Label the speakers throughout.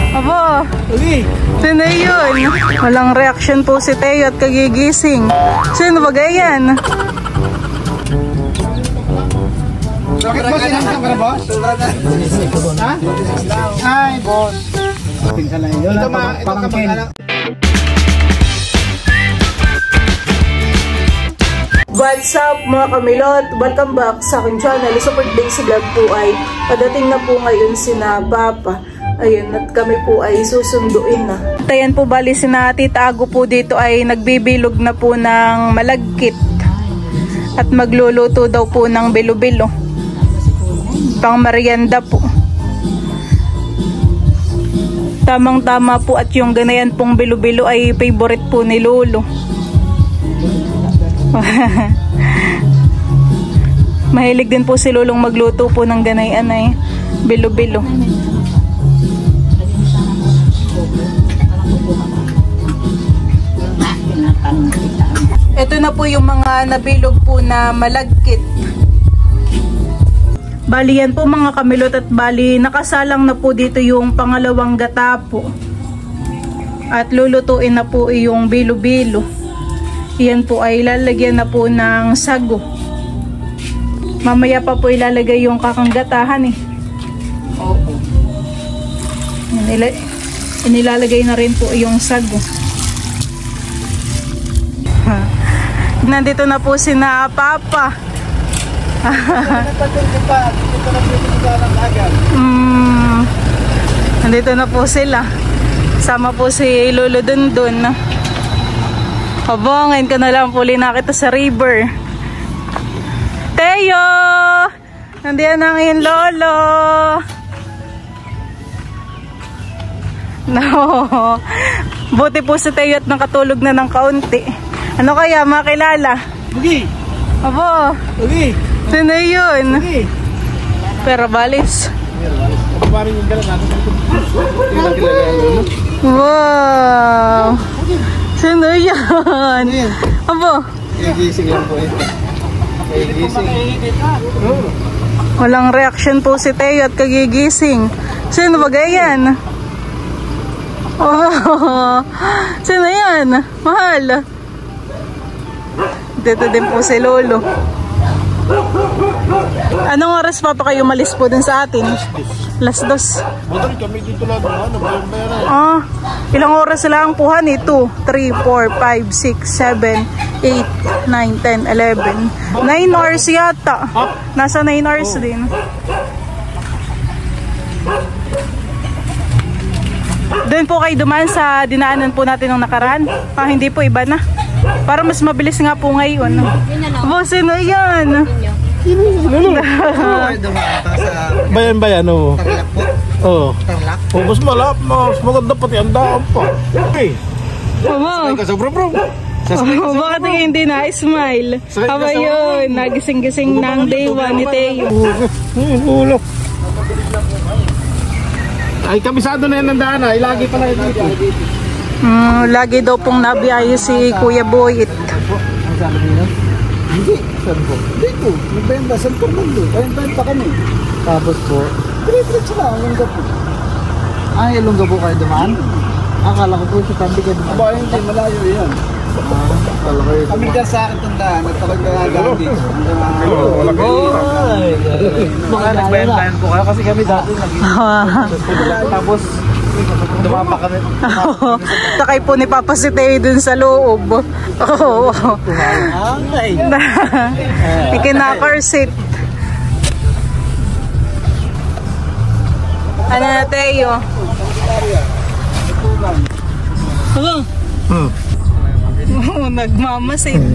Speaker 1: Aba, sino yun? Walang reaction po si Teo at kagigising. Sino ba ganyan?
Speaker 2: Bakit boss, sinasang ka na boss? Ha? Ay, boss. Pinsan lang yun. Ito pangangkin.
Speaker 1: What's up mga kamilot? Welcome back sa aking channel. Super Daisy Vlog po ay padating na po ngayon sina Papa. Ayun, at kami po ay susunduin na. Ayan po, bali sina Tita Ago po dito ay nagbibilog na po ng malagkit. At magluluto daw po ng bilo-bilo. Pang merienda po. Tamang-tama po at yung ganayan pong bilo-bilo ay favorite po ni Lolo. Mahilig din po si Lolong magluto po ng ganayan ay bilo-bilo. Ito na po yung mga nabilog po na malagkit. Bali yan po mga kamilot at bali nakasalang na po dito yung pangalawang gata po. At lulutuin na po yung bilo-bilo. Yan po ay lalagyan na po ng sago. Mamaya pa po ilalagay yung kakanggatahan eh. Inilalagay na rin po yung sago. Nandito na po sina Papa. Nandito na po sila. Sama po si Lolo Dundun. Aba, ngayon ka na lang po nakita sa river. Teo! Nandiyan ang iyong lolo. No. Buti po si Teo at nakatulog na ng kaunti. Ano kaya makilala?
Speaker 2: Bugi!
Speaker 1: Aba!
Speaker 2: Bugi!
Speaker 1: Sino yun?
Speaker 2: Bugi!
Speaker 1: Perabalis.
Speaker 2: Parang yung galang natin.
Speaker 1: Wow! Sino yan? Aba!
Speaker 2: Igising lang po ito. Igising.
Speaker 1: Walang reaction po si Teo at kagigising. Sino ba ganyan? Oh, sino yan? Mahal. Dito din po si Lolo. Anong oras pa kayo malis po dun sa atin? Las 2.
Speaker 2: Madali kami dito lang naman.
Speaker 1: Ah, ilang oras lang po han? 2, 3, 4, 5, 6, 7, 8, 9, 10, 11. 9 hours yata. Nasa 9 hours din. Doon po kayo dumaan sa dinaanan po natin ng nakaraan. Ah, hindi po, iba na. Para mas mabilis nga po ngayon. Boss, sino yan?
Speaker 2: Bayan-bayan, oo. Oo. Oh, mas malap, mas maganda pati ang daan pa. Okay.
Speaker 1: Mama.
Speaker 2: Sakay ka sa bro-bro.
Speaker 1: Bakit hindi na-smile? Haba yun, nagising-gising ng day 1 ni Teo.
Speaker 2: Ulo. Ay, kabisado na yan ng daan ha. Ilagi pala yun dito.
Speaker 1: Lagi daw pong nabiyahe si Kuya Boyit.
Speaker 2: Hindi. Saan po? Dito. Nagbenta. Saan po mundo? Bayan-bayan pa kami. Tapos po? Diretso lang. Lungga po. Ay, lungga po kayo dumaan? Akala ko po si Kandi kayo dumaan. Aba, hindi. Malayo yan. Kami dyan sa akin tandaan. Nagtalag na gano'n dito. Wala kayo. Mga nagbayan-bayan po kayo kasi kami dati tapos dumapa kami.
Speaker 1: Takay po ni Papa si Teo dun sa loob. Ikinaka-seat. Ano na Teo? Nagmamasid.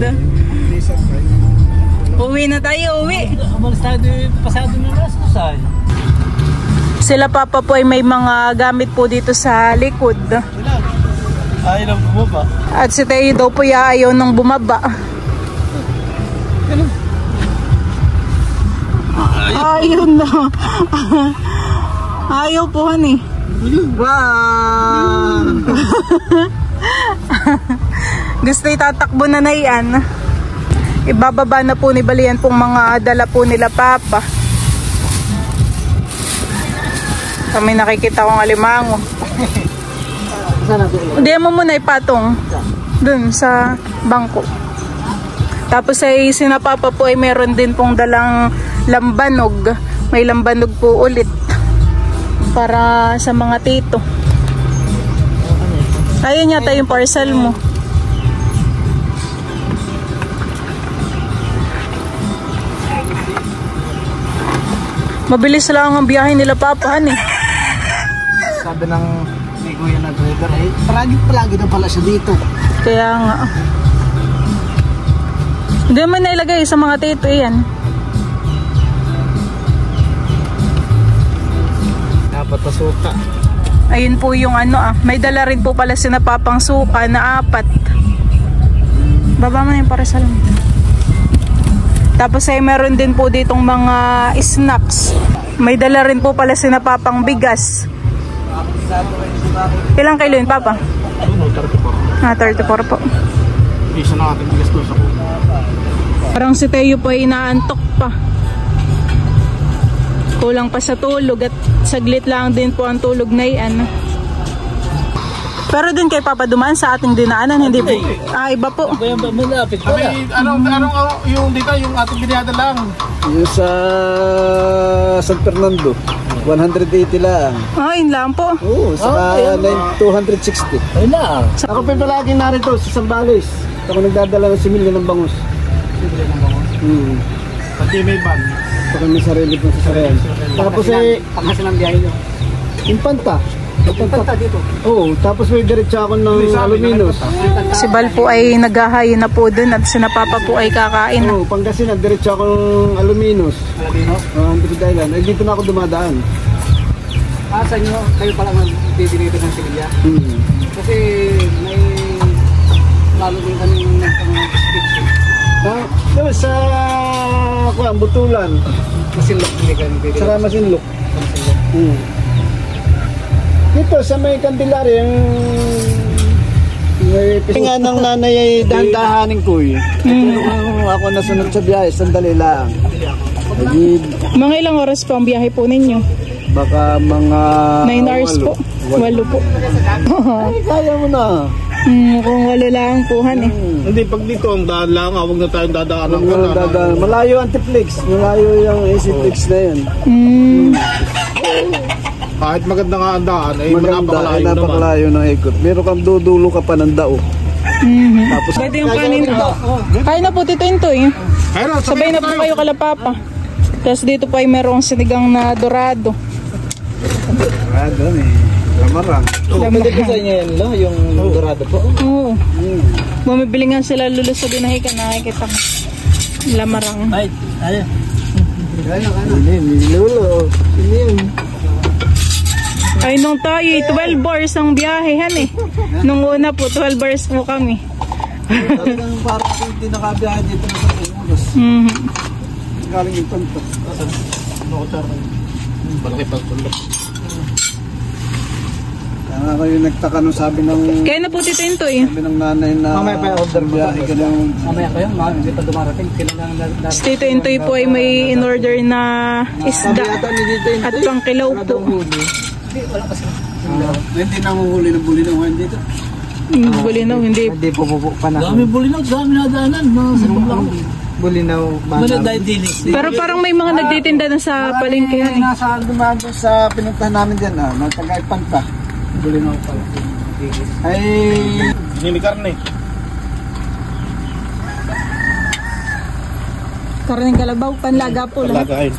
Speaker 1: Uwi na tayo, uwi.
Speaker 2: Umalis tayo pasado ng Rasmusan.
Speaker 1: Sila Papa po ay may mga gamit po dito sa likod.
Speaker 2: Ayaw lang bumaba.
Speaker 1: At si Teo daw po ayaw nang bumaba. Ayaw na. Ayaw po han eh.
Speaker 2: Wow!
Speaker 1: Gusto itatakbo na yan. Ibababa na po ni Balian pong mga dala po nila Papa. Kami nakikita kong alimango.
Speaker 2: Saan natin ulit?
Speaker 1: Hindi mo muna ipatong dun sa bangko. Tapos ay sinapapa po ay meron din pong dalang lambanog. May lambanog po ulit para sa mga tito. Ayun yata yung parcel mo. Mabilis lang ang biyahe nila papahan eh.
Speaker 2: Sabi ng si Kuya na driver ay palagi na pala siya dito.
Speaker 1: Kaya nga. Hindi mo nailagay sa mga tito yan.
Speaker 2: Dapat na suka.
Speaker 1: Ayun po yung ano may dala rin po pala si Napapang suka na 4. Baba mo na yung parasal mo. Tapos ay meron din po ditong mga snacks. May dala rin po pala si Napapang bigas. Ilang kilo yun, Papa? 34. 34 po.
Speaker 2: Isa na ating bigas doon sa kuya.
Speaker 1: Parang si Teo po ay inaantok pa. Kulang pa sa tulog at saglit lang din po ang tulog na iyan. Pero din kay Papa dumaan sa ating dinaanan, hindi po. Iba po.
Speaker 2: Malapit pa na. Anong yung dito, yung ating biniyada lang? Yung sa San Fernando. 180 lang.
Speaker 1: Yun lang po.
Speaker 2: Oo, saka 260. Ayun na. Ako pa palaging narito sa Sambales. Ako nagdadala ng similya ng bangus. Similya ng bangus? Pati may van. Pati may sarili po sa sarayan. Tapos pagkasin ang biyahe nyo? Yung panta. Yung panta dito? Oo, tapos may diretso ako ng Aluminos.
Speaker 1: Si Bal po ay naghahayin na po dun at si Napapa po ay kakain.
Speaker 2: Oo, Pangasinan, diretso ako ng Aluminos. Aluminos? Oo, Andres Island. Ay, dito na ako dumadaan.
Speaker 3: Sa inyo, kayo pala mag-deliver ng Sevilla? Kasi may lalo din kami nagpang-speech.
Speaker 2: Diba sa Butulan?
Speaker 3: Masinlok hindi kami bibili.
Speaker 2: Saka Masinlok. Dito sa may Candelaria, yung nga ng nanay ay dahan-dahanin ko eh. Ako nasunod sa biyahe, sandali lang.
Speaker 1: Mga ilang oras po ang biyahe po ninyo?
Speaker 2: Baka mga
Speaker 1: 9 hours po. 8 po.
Speaker 2: Ay, kaya mo na.
Speaker 1: Kung 8 lang ang puhan eh.
Speaker 4: Hindi, pag dito ang daan lang, huwag na tayong dadaanan ka.
Speaker 2: Malayo ang Tiplex. Malayo yung AC-Flex na yan.
Speaker 4: Kahit maganda nga ang daan, ay
Speaker 2: napakalayo naman. Napakalayo ng ikot. Meron kang dudulo ka pa ng dao.
Speaker 1: Tapos pwede yung kanin po. Kaya na po Tito Intoy. Sabay na po kayo kala Papa. Tapos dito po ay merong sinigang na dorado.
Speaker 2: Dorado eh. Lamarang.
Speaker 3: Pwede ko sa inyo yan, yung dorado po?
Speaker 1: Oo. Bumibili nga sila lulos sa binahikan. Nakikita ko. Lamarang.
Speaker 3: Ay, ayun.
Speaker 2: Hindi lulo. Hindi yun.
Speaker 1: Ay nung tayo 12 hours ang biyahehan eh. Nung una po 12 hours po kami.
Speaker 2: Talagang parang hindi nakabiyahe dito na sa Pilipinas. Galing yung tanto.
Speaker 4: Malaki pagtulog.
Speaker 2: Kaya ako yung nagtaka nung sabi ng...
Speaker 1: Kaya na po Tito Intoy.
Speaker 2: Sabi ng nanay na...
Speaker 3: Mamaya pa yung order mo.
Speaker 2: Biyahe ka ng...
Speaker 3: Mamaya kayo, hindi pa dumarating. Kailangan
Speaker 1: Si Tito Intoy po ay may in-order na isda at pangkilaw po.
Speaker 2: Hindi na mahuhuli ng bulinaw dito.
Speaker 1: Bulinaw, hindi.
Speaker 3: Hindi po pa na.
Speaker 4: Dami bulinaw, dami nadaanan.
Speaker 3: Bulinaw.
Speaker 1: Pero parang may mga nagtitinda na sa palengke.
Speaker 2: Nasa dumaan doon sa pinuntahan namin dyan. Nagtagay-panta. Bulinaw pala. Ay...
Speaker 4: Hindi karne.
Speaker 1: Karneng kalabaw, panlaga po lahat.
Speaker 4: Palagain.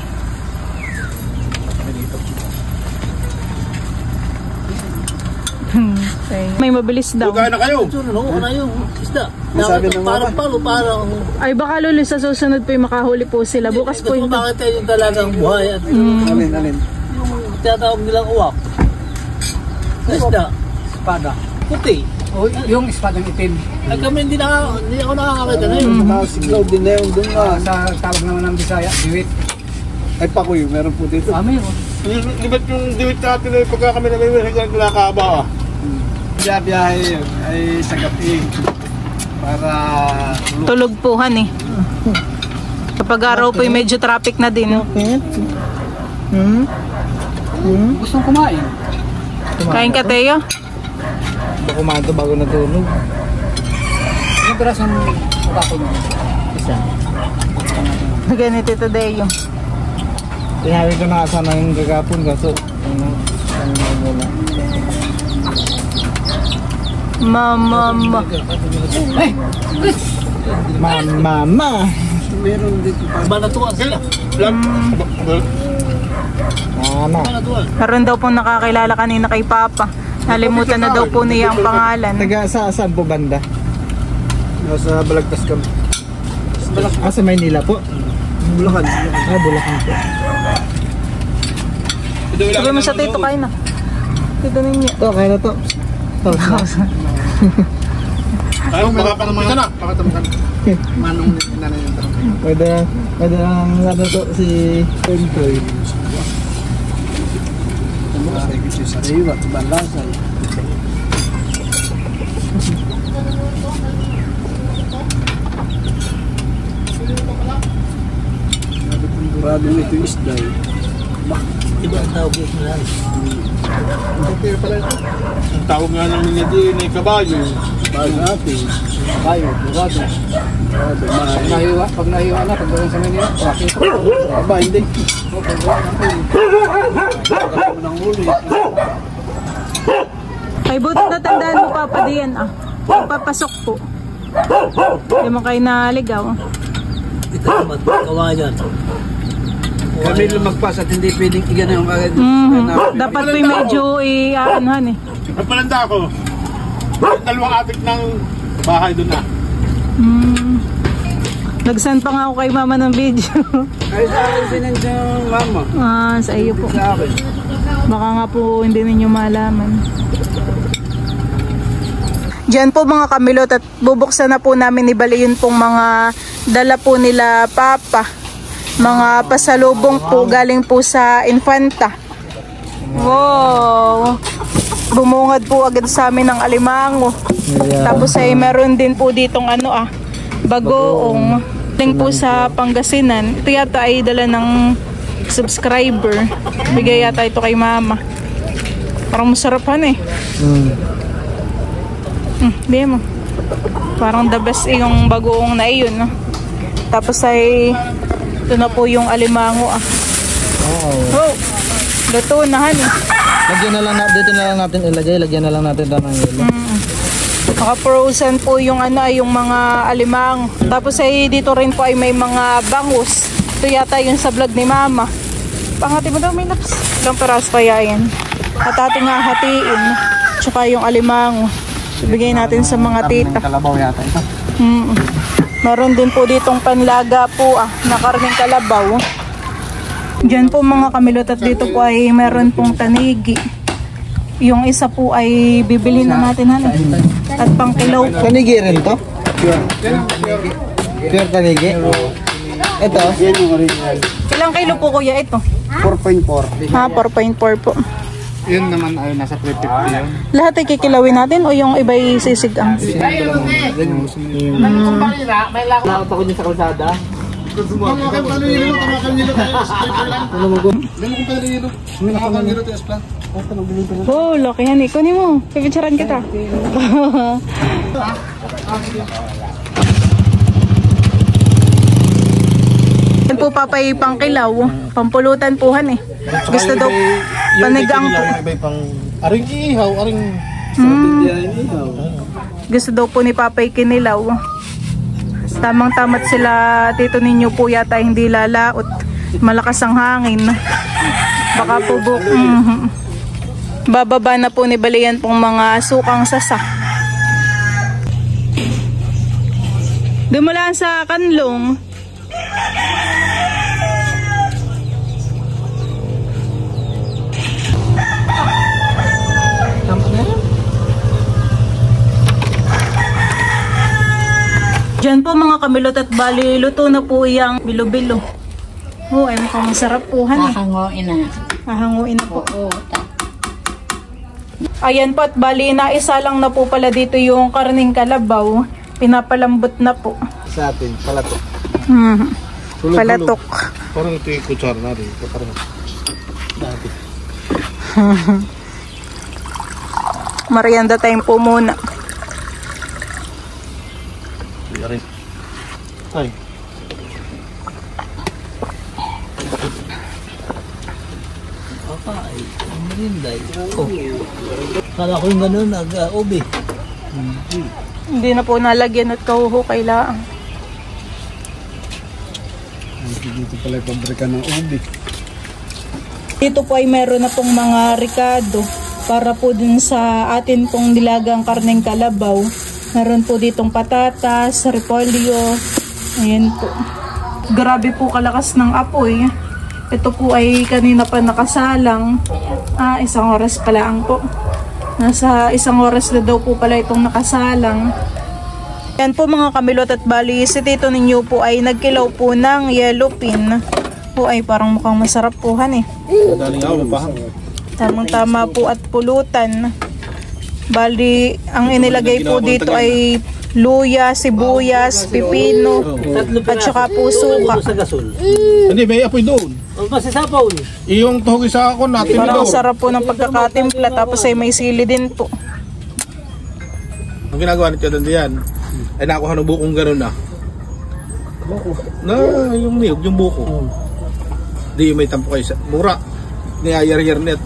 Speaker 1: May mabilis daw.
Speaker 4: Kaya na kayo.
Speaker 3: Ano yung isda?
Speaker 2: Sabi ng mama.
Speaker 3: Parang
Speaker 1: Ay baka lalo sa susunod po yung makahuli po sila. Bukas po yung...
Speaker 3: makita yung dalagang buhay at
Speaker 2: Alin.
Speaker 3: yung tinatawag nilang uwak. Sa isda. Espada. Puti.
Speaker 2: Oh, yung espadang itim.
Speaker 3: Ay kami hindi ako nakakakita na yun.
Speaker 2: Nakasiglaw din na yung doon nga.
Speaker 3: Sa tawag naman ng Bisaya, diwit.
Speaker 2: Ay pakuyo, meron po dito.
Speaker 3: Kami yun.
Speaker 4: Di ba't yung diwit natin ay pagka kami nalilihan nakakaba ah?
Speaker 2: Biyahe yun ay sa gabi. Para...
Speaker 1: Tulog po han eh. Kapag araw po yung medyo traffic na din.
Speaker 2: Gustong kumain.
Speaker 1: Kain ka, Teo?
Speaker 2: Baka kumain ito bago natulog. Yung pirasong kapatid mo? Isa.
Speaker 1: Ganito ito, Teo.
Speaker 2: Tinabi ko na sana yung gagapon kaso ano muna.
Speaker 1: Mama.
Speaker 2: Ay! Mama! Meron dito pa.
Speaker 3: Banatuan sila.
Speaker 2: Mama.
Speaker 1: Meron daw po nakakilala kanina kay Papa. Nalimutan na daw po niya ang pangalan.
Speaker 2: Taga saan po banda?
Speaker 4: Nasa Balagtas kami.
Speaker 2: Sa Maynila po?
Speaker 4: Bulacan.
Speaker 2: Bulacan po.
Speaker 1: Sabi mo sa Tito, kain na. Tito ninyo.
Speaker 2: Ito, kaya na to.
Speaker 4: Ayaw, baka pa naman. Ito na. Pakatam ka na. Manong nanay yung tanong.
Speaker 2: Pwede ang ano to si Entoy.
Speaker 4: Sa iyo at balasay. Sigurado ito yung isda eh.
Speaker 3: Iba ang tawag yung isda.
Speaker 4: Ang tawag nga namin niya din ay kabayo. Kabayo natin.
Speaker 2: Kayo, burado. Pag nahiwa na, pag doon sa Manila, bakit?
Speaker 4: Aba, hindi.
Speaker 1: Ay, buti natandaan mo, Papa, diyan ah. Papasok po. Hindi mo kayo naligaw.
Speaker 3: Ito naman, kawayan.
Speaker 2: Kami lumagpas at hindi pwedeng igana yung agad.
Speaker 1: Dapat po medyo i-aanhan eh.
Speaker 4: Nagpalanda ako. Yung dalawang atik ng bahay doon na.
Speaker 1: Nagsan pa nga ako kay Mama ng video.
Speaker 2: Ay sa akin sinandyang mama.
Speaker 1: Sa iyo po.
Speaker 2: Sa akin.
Speaker 1: Baka nga po hindi ninyo malaman. Diyan po mga kamilot at bubuksan na po namin ibali yun pong mga dala po nila Papa. Mga pasalubong po galing po sa Infanta. Wow! Bumungad po agad sa amin ng alimango. Yeah. Tapos ay meron din po ditong bagoong. Galing po sa Pangasinan. Ito yata ay dala ng subscriber. Bigay yata ito kay Mama. Parang masarapan eh. Di mo. Parang the best yung bagoong na iyon. No? Tapos ay ito na po yung alimango Oh, luto na han.
Speaker 2: Lagyan na lang natin, dito na lang natin ilagay, lagyan na lang natin ng yelo.
Speaker 1: Naka-frozen po yung yung mga alimango. Tapos ay dito rin po ay may mga bangus. Ito yata yung sa vlog ni Mama. Pangati mo daw, may naps. Ilang peras pa yan. At ating hahatiin. Tsaka yung alimango. Ibigay natin sa mga tita.
Speaker 2: Kalabaw yata ito.
Speaker 1: Meron din po ditong panlaga po na karneng kalabaw. Diyan po mga kamilot at dito po ay meron pong tanigi. Yung isa po ay bibili na natin at pangkilaw po.
Speaker 2: Tanigi rin to? Pure tanigi? Ito?
Speaker 4: Yan yung original.
Speaker 1: Ilang kilo po kuya ito?
Speaker 4: 4.4.
Speaker 1: 4.4 po.
Speaker 4: Yun naman ay nasa 350 yun.
Speaker 1: Lahat ay kikilawin natin o yung iba ay sisigang?
Speaker 2: Nakot ako dyan sa kalsada.
Speaker 1: Oh, laki yan eh. Kunin mo. Pipicturean kita. Yan po papay pangkilaw. Pampulutan po han eh. Gusto daw panigang po.
Speaker 4: Aring ihaw, aring
Speaker 1: Gusto daw po ni Papay kinilaw. Tamang-tamat sila tito ninyo po yata hindi lalaot. Malakas ang hangin. Baka po bababa na po ni Balian pong mga sukang sasa. Dumulaan sa kanlong. Diyan po mga kamilot at bali luto na po yung bilo-bilo. Oh, ay mukhang masarap po han eh.
Speaker 5: Hahanguin na.
Speaker 1: Hahanguin na po.
Speaker 5: Oo.
Speaker 1: Ayan po at bali naisa lang na po pala dito yung karning kalabaw. Pinapalambot na po.
Speaker 4: sa atin, palatok.
Speaker 1: Palatok.
Speaker 4: Parang ito yung kutsara na rin. Parang dati.
Speaker 1: Merienda time po muna.
Speaker 4: Ay.
Speaker 3: Ay, ang merinda. Oh. Kala ko yung ganun, nag-ubi.
Speaker 1: Hindi na po nalagyan at kauho kailangan.
Speaker 2: Dito pala yung pabrika ng ubi.
Speaker 1: Dito po ay meron na pong mga ricado para po dun sa atin pong nilagang karneng kalabaw. Meron po ditong patatas, repolyo. Ayan po. Grabe po kalakas ng apoy. Ito po ay kanina pa nakasalang. 1 oras pa lang po. Nasa 1 oras na daw po pala itong nakasalang. Yan po mga kamilot at bali, si tito ninyo po ay nagkilaw po ng yellow pin. Po ay parang mukhang masarap po han eh. Tamang tama po at pulutan. Bali, ang inilagay po dito ay luya, sibuyas, pipino, at saka po suka.
Speaker 4: Hindi, may apoy doon.
Speaker 3: O, masisapaw.
Speaker 4: Yung tuhog sa ako natin
Speaker 1: Parang
Speaker 4: doon.
Speaker 1: sarap po ng pagkakatimpla, tapos ay may sili din po.
Speaker 4: Ang ginagawa ni Tiyatan diyan, ay nakuha ng bukong gano'n na. Na, yung niyog, yung buko. Di may tampo kayo sa mura. Niyayar-yar net.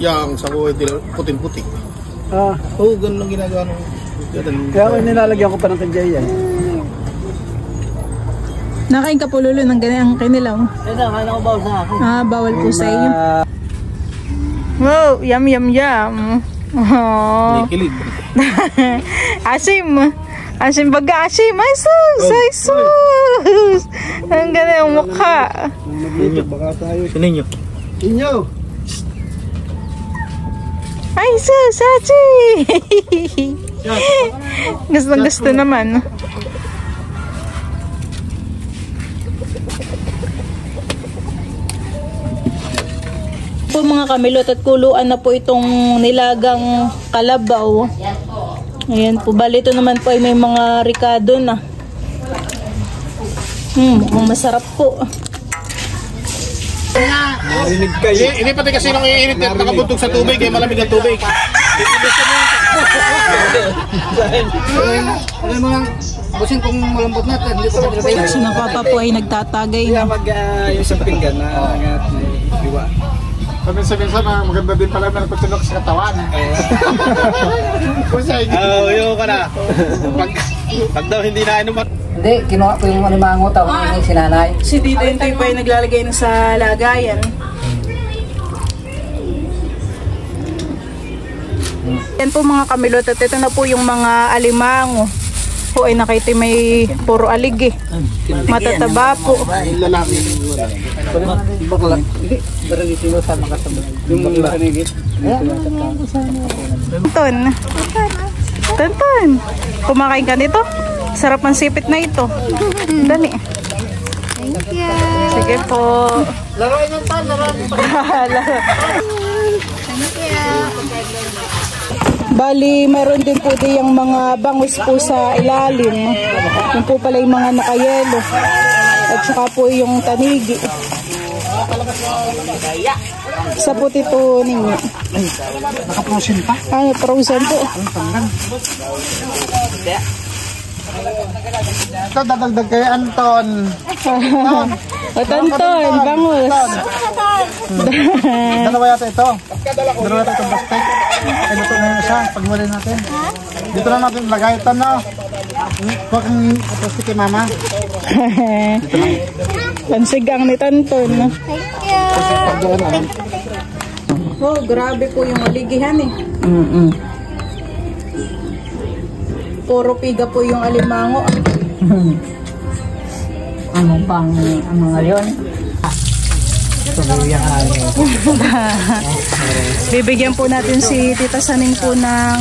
Speaker 4: Yang sa ko puting-puting. Oo, ganun lang ginagawa ng Tiyatan.
Speaker 2: Kaya nilalagyan ko pa ng kanjaya.
Speaker 1: Nakain ka po lulo ng ganyan kinilaw.
Speaker 3: Eh na, kala ko bawal sa akin.
Speaker 1: Bawal po sa iyo. Wow, yum yum yum. Oh.
Speaker 4: Kilig.
Speaker 1: Asim. Asim baga asim. Ay sus, ay sus. Ang ganda yung mukha.
Speaker 2: Baka tayo.
Speaker 4: Sininyo.
Speaker 2: Inyo!
Speaker 1: Ay sus, achi. Gusto naman. Po mga kamilot at kuluan na po itong nilagang kalabaw. Ayan po, bali ito naman po ay may mga ricado na. Mukhang masarap po.
Speaker 2: Narinig kayo.
Speaker 4: Hindi pati kasi nung iinit at nakabuntog sa tubig, eh malamig ang tubig. Ano mo lang, busin kung malambot natin, hindi pa pati
Speaker 1: Si na papa po ay nagtatagay
Speaker 2: Kaya
Speaker 1: na.
Speaker 2: yung sa pinggan na angat na iwa.
Speaker 4: Minsan maganda din pala na nagpatulog sa katawan. Yung ka na. Pag daw hindi na inuman.
Speaker 5: Hindi, kinuha ko yung alimango, tawag yung sinanay.
Speaker 1: Si Tito Intoy po ay naglalagay na sa lagayan. Yan po mga kamilot at ito na po yung mga alimango. Po ay nakita may puro alig eh. Matataba po.
Speaker 4: Lalaki.
Speaker 2: Bakla. Hindi, barang ito sa makasabot. Yung bakla.
Speaker 1: Tonton. Tonton. Kumakain ka nito? Sarap ng sipit na ito. Dali. Thank you. Sige po.
Speaker 4: Laruin ng pan, laruin ng pan.
Speaker 1: Thank you. Bali, meron din po diyang mga bangus po sa ilalim. Yung po pala yung mga nakayelo. At saka po yung tanigi. Sa puti po ninyo.
Speaker 2: Nakaprosin pa?
Speaker 1: Ay, frozen po.
Speaker 2: Ito, dadagdag kayo, Anton.
Speaker 1: O, Tonton, bangus.
Speaker 2: Dalawa yata ito. Dalawa yata itong basket. Ay, luto na yun siya. Pagmuli natin. Dito na natin lagay ito, no? Huwag kang plastic kay mama.
Speaker 1: Pansigang ni Tonton. Oh, grabe po yung aligihan eh. Puro piga po yung alimango.
Speaker 5: Ano bang ang mga yun?
Speaker 1: Bibigyan po natin si Tita Saning po ng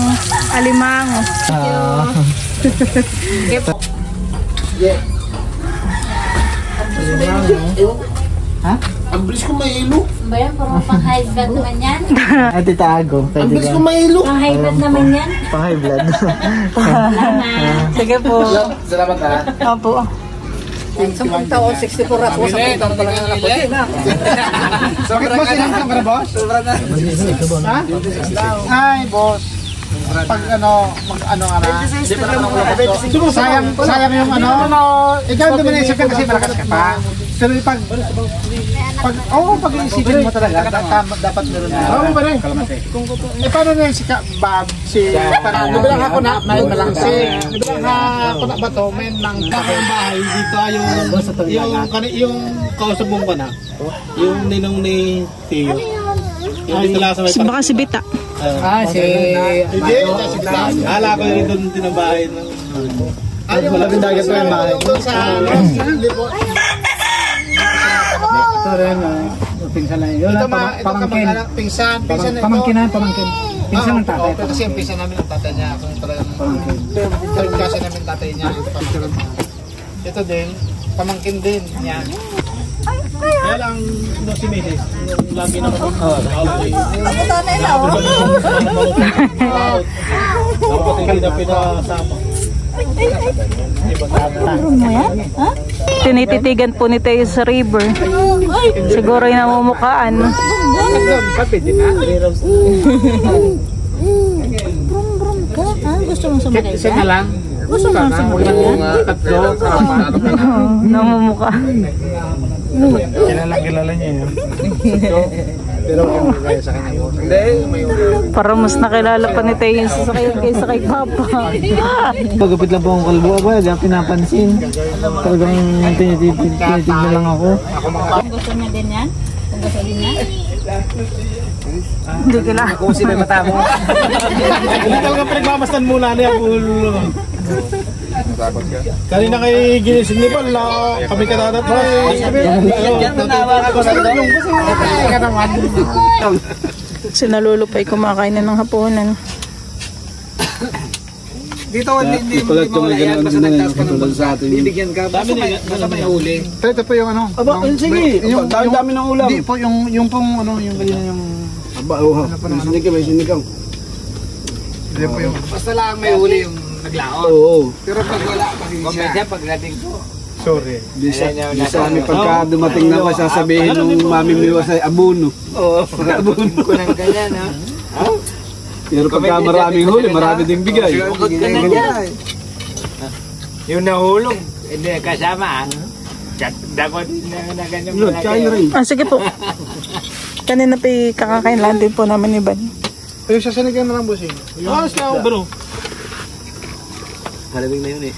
Speaker 1: alimango. Okay po.
Speaker 5: Ha?
Speaker 4: Ang bilis ko may ilo.
Speaker 6: Ba yan? Puro pang high blood naman yan.
Speaker 2: Ay, Tita Ago.
Speaker 4: Ang bilis ko may ilo.
Speaker 6: Pang high blood naman yan.
Speaker 2: Pang high blood.
Speaker 1: Sige po.
Speaker 4: Salamat ha.
Speaker 1: Opo.
Speaker 2: 21.
Speaker 5: 10 taon, 64 ako, 10 taon pa lang ang naputi na.
Speaker 2: Bakit boss, ilang taon ka na boss? Ha? Ay boss. Pag sayang yung ikaw hindi mo naisip kasi malakas ka pa. Pero pag iisipin mo talaga, dapat meron na. Oo ba rin? Paano na si Bob, nabilang ako na, may malangsi. Nabilang ako na ba to, may nang bahay dito, yung kausabong ko na, yung ninong ni Tio. Yung dito lang sa may
Speaker 1: Baka si Bita.
Speaker 2: Si
Speaker 4: Hala ko rin doon tinabahay ng...
Speaker 2: yung malabing dagat ko yung bahay. Doon sa ito rin, pinsan na yun. Pamangkin. Pinsan. Pamangkin. Pinsan ng tatay. Kasi yung pinsan namin ang tatay niya. Kung talagang third cousin namin tatay niya. Ito din, pamangkin din niya.
Speaker 4: Kaya lang si Mrs. Lagi na ako. Dapat hindi na pinasama.
Speaker 1: Tinititigan po ni Teo sa river. Siguro yung namumukaan.
Speaker 6: Gusto mong sumakay
Speaker 2: Isa na lang.
Speaker 6: Gusto mong sumakay
Speaker 2: Tatlo.
Speaker 1: Namumuka.
Speaker 2: Kilala niya yun. Pero yung kaya sa kanya yun. Hindi, may
Speaker 1: Para mas nakilala pa ni Teo yung sasakyan kaysa kay Papa.
Speaker 2: pagupit lang po ang kalbo ako, hindi ako pinapansin. Talagang tinitignan lang ako.
Speaker 6: Gusto niya din yan? Kung gusto din niya?
Speaker 1: Hindi kilala.
Speaker 5: Kung sino yung mata mo.
Speaker 4: Hindi talaga pinagmamastan muna niya. Kanina kay ginising ni Paul, kami katatat mo.
Speaker 5: Yan nanawa ako sa ito.
Speaker 1: Si Nalulupay kumakain na ng hapunan.
Speaker 5: Dito hindi mawala yan. Basta nagtaas ka ng bansa. Bibigyan ka. Basta may huli.
Speaker 2: Ito po yung ano.
Speaker 5: Aba, sige. Dami ng ulam.
Speaker 2: Hindi po yung pong ano, yung ganyan yung...
Speaker 5: Aba, may sinikang.
Speaker 2: Hindi po yung...
Speaker 5: Basta lang may huli yung naglaon. Oo. Pero pag wala, pasensya pagdating ko.
Speaker 2: Sorry.
Speaker 5: Bisa kami pagka dumating na ako, sasabihin nung mami mo ay abuno. Oo. Abuno ko ng ganyan, ha? Pero pagka maraming huli, marami ding bigay. Huwag ka na dyan. Yung nahulog, hindi kasama, ha? Dako din na ganyan malaki.
Speaker 1: Sige po. Kanina pa kakakain lang din po namin ni Ban.
Speaker 2: Yung sasanigan na lang bossing.
Speaker 4: Ayos lang ako bro.
Speaker 5: Halawing na yun eh.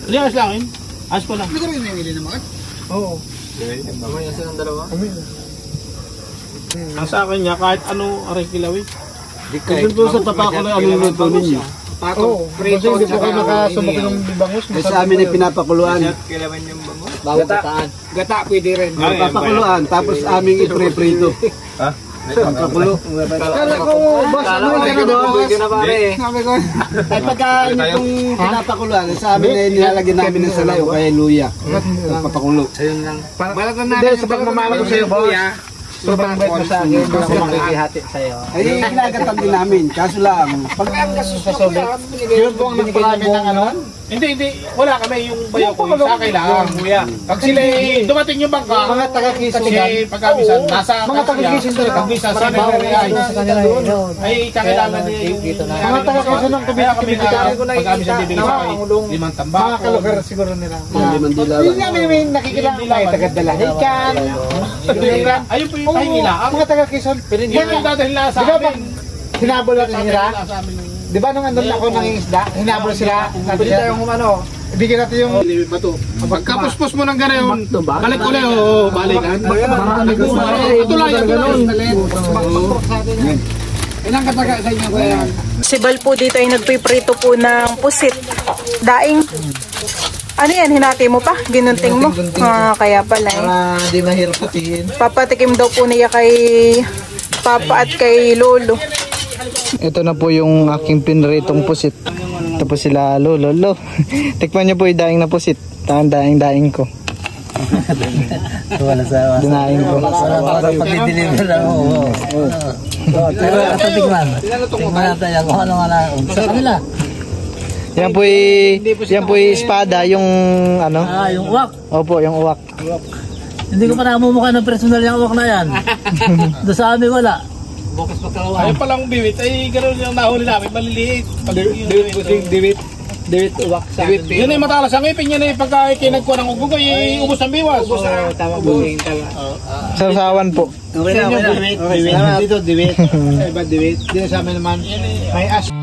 Speaker 4: Hindi, ayos lang. Ayos ko lang.
Speaker 2: Hindi ka rin nangili naman? Oo.
Speaker 5: Mamaya sa ng dalawa?
Speaker 4: Ang sa akin niya, kahit ano aray kilawi.
Speaker 5: Kasi doon sa tapako na anong luto ninyo?
Speaker 2: Oo. Kasi hindi po kayo nakasubok yung bangus.
Speaker 7: Sa amin ay pinapakuluan.
Speaker 5: Kilawan yung bango? Gata. Gata pwede rin.
Speaker 7: Pinapakuluan, tapos aming ipreprito.
Speaker 4: Ha?
Speaker 7: Papakulo.
Speaker 2: Kala ko, boss, ano yung boss? Sabi ko,
Speaker 7: Ay pagka itong pinapakuluan, sa amin ay nilalagyan namin ng salay o kaya luya. Papakulo.
Speaker 5: Ayun lang.
Speaker 2: malatan namin sa pagmamahal ko sa'yo, boss. Sobrang bait mo sa akin, hindi ako makikihati sa'yo.
Speaker 7: Ay ginagatan din namin, kaso lang.
Speaker 2: Pag sa solid, yun po ang nagparami ng ano?
Speaker 4: Hindi. Wala kami yung bayo ko. Yung sa akin lang. Pag sila dumating yung bangka,
Speaker 2: Mga taga-Quezon
Speaker 4: kasi
Speaker 2: yan.
Speaker 4: pagkabisan, nasa
Speaker 2: Mga taga-Quezon talaga.
Speaker 4: Pagkabisan, sa ay kakilala niya yung...
Speaker 2: Mga taga-Quezon ng
Speaker 4: Kaya
Speaker 2: Cavite.
Speaker 4: kami pagkabisan bibigyan sa akin. Limang
Speaker 2: Mga
Speaker 4: tambako.
Speaker 2: kalugar siguro nila.
Speaker 7: Hindi man dilawan.
Speaker 2: Yun nga may nakikilala. May taga-Dalahican.
Speaker 4: Ayun po yung pahingila.
Speaker 2: Mga taga-Quezon.
Speaker 4: Yan yung dadalhin lang sa
Speaker 2: Di ba
Speaker 4: amin.
Speaker 2: pag hinabol natin nila? Di ba nung andun ako ng isda, hinabol sila.
Speaker 5: Pwede tayong umano.
Speaker 2: Ibigyan natin yung...
Speaker 4: Pagkapuspos mo ng gano'n, balik ulit, balikan. Ito lang yan.
Speaker 5: Ilang kataga sa inyo ko yan?
Speaker 1: Si Bal po dito ay nagpiprito po ng pusit. Daing. Ano yan? Hinati mo pa? Ginunting mo? Kaya pala eh.
Speaker 5: Hindi mahirap patiin.
Speaker 1: Papatikim daw po niya kay Papa at kay Lolo.
Speaker 2: Ito na po yung aking pinritong pusit. Ito po sila Lolo. Tikman niyo po yung daing na pusit. Daing ko.
Speaker 5: Wala sa
Speaker 2: Dinaing ko.
Speaker 5: pag-deliver lang. Pero ito tingnan. Tingnan natin yan kung ano nga na. Sa kanila.
Speaker 2: Yan po espada, yung ano?
Speaker 3: Ah, yung uwak.
Speaker 2: Opo, yung uwak.
Speaker 3: Hindi ko pa namumukha ng personal yung uwak na yan. Doon sa amin wala.
Speaker 4: Ayun palang biwit, ay gano'n yung nahuli namin, maliliit.
Speaker 7: Diwit uwak sa akin.
Speaker 4: Yun ay matalas ang ipin, yan ay pagka kinagkuha ng ugog ay ubos ang biwas.
Speaker 7: Tama busing tama.
Speaker 2: Sarsawan po.
Speaker 7: Okay na. Diwit. Dito diwit. Iba diwit. Dito sa amin naman may as.